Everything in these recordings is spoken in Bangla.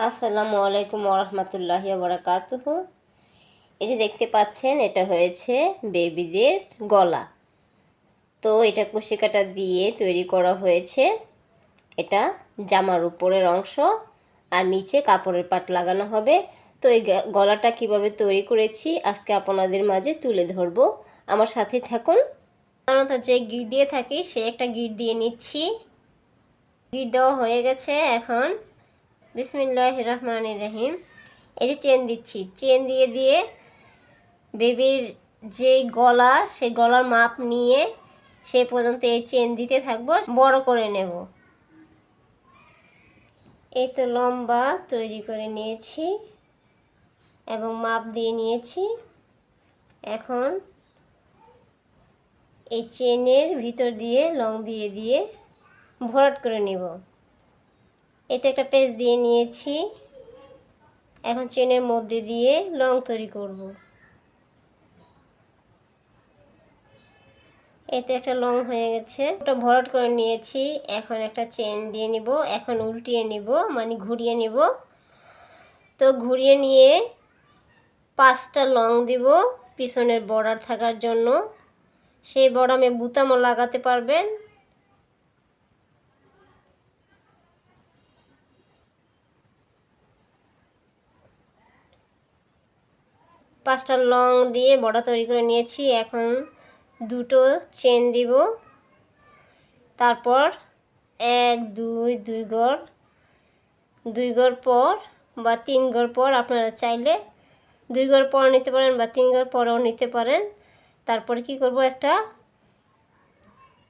আসসালামু আলাইকুম ওরহমতুল্লাহি ওবরাকাতুহু। এই যে দেখতে পাচ্ছেন, এটা হয়েছে বেবিদের গলা। তো এটা কুশি কাটা দিয়ে তৈরি করা হয়েছে। এটা জামার উপরের অংশ আর নিচে কাপড়ের পাট লাগানো হবে। তো এই গলাটা কিভাবে তৈরি করেছি আজকে আপনাদের মাঝে তুলে ধরবো। আমার সাথে থাকুন। সাধারণত যে গিট দিয়ে থাকি সে একটা গিট দিয়ে নিচ্ছি। গিট দেওয়া হয়ে গেছে। এখন বিসমিল্লাহির রহমানির রহিম, এই যে চেন দিচ্ছি। চেন দিয়ে দিয়ে বেবির যে গলা, সেই গলার মাপ নিয়ে সে পর্যন্ত এই চেন দিতে থাকবো, বড় করে নেব। এই তো লম্বা তৈরি করে নিয়েছি এবং মাপ দিয়ে নিয়েছি। এখন এই চেনের ভিতর দিয়ে লং দিয়ে দিয়ে ভরাট করে নেব। এই তো একটা পেজ দিয়ে নিয়েছি। এখন চেনের মধ্যে দিয়ে লং তৈরি করব। এতে একটা লং হয়ে গেছে, ওটা ভরাট করে নিয়েছি। এখন একটা চেন দিয়ে নিব। এখন উল্টিয়ে নিব, মানে ঘুরিয়ে নিব। তো ঘুরিয়ে নিয়ে 5টা লং দিব পিছনের বর্ডার থাকার জন্য। সেই বর্ডারে বুতামও লাগাতে পারবেন। পাঁচটা লং দিয়ে বর্ডার তৈরি করে নিয়েছি। এখন দুটো চেন দিব। তারপর 1 2 2 ঘর, 2 ঘর পর বা 3 ঘর পর আপনারা চাইলে 2 ঘর পর নিতে পারেন বা 3 ঘর পরেও নিতে পারেন। তারপরে কি করব, একটা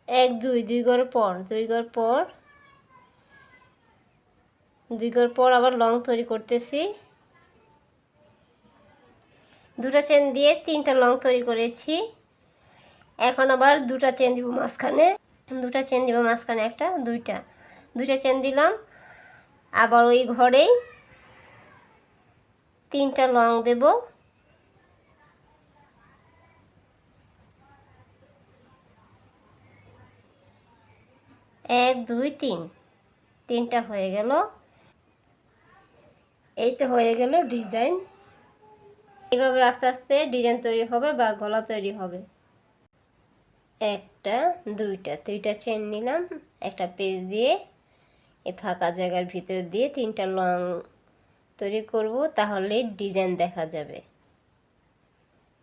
1 2 2 ঘর পর 2 ঘর পর 2 ঘর পর আবার লং তৈরি করতেছি। দুটো চেন দিয়ে 3টা লং তৈরি করেছি। এখন আবার দুটো চেন দিব মাঝখানে, একটা দুইটা চেন দিলাম। আবার ওই ঘরেই 3টা লং দেব। 1 2 3, 3টা হয়ে গেল। এই তো হয়ে গেল ডিজাইন। এইভাবে আস্তে আস্তে ডিজাইন তৈরি হবে বা গলা তৈরি হবে। একটা দুইটা চেন নিলাম, একটা পেজ দিয়ে এই ফাঁকা জায়গার ভিতর দিয়ে 3টা লং তৈরি করব, তাহলে ডিজাইন দেখা যাবে।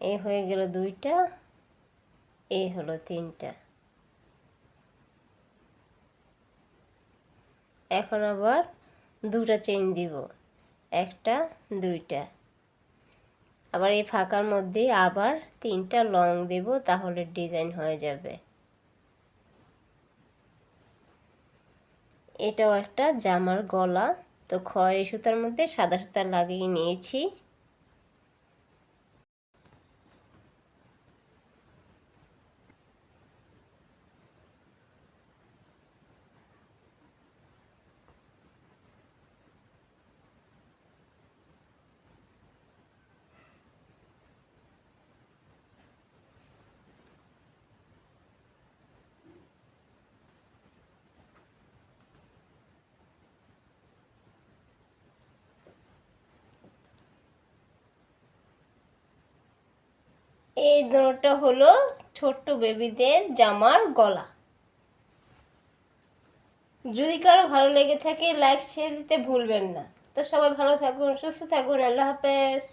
এই হয়ে গেল 2টা, এই হলো 3টা। এখন আবার দুটো চেন দিব, একটা দুইটা। আবার এই ফাঁকার মধ্যে আবার 3টা লং দেব, তাহলে ডিজাইন হয়ে যাবে। এটাও একটা জামার গলা। তো খয়েরি সুতার মধ্যে সাদা সুতা লাগিয়ে নিয়েছি। এই দুটোটা হলো ছোট্ট বেবিদের জামার গলা। যদি কারো ভালো লেগে থাকে লাইক শেয়ার দিতে ভুলবেন না। তো সবাই ভালো থাকুন, সুস্থ থাকুন। আল্লাহ হাফেজ।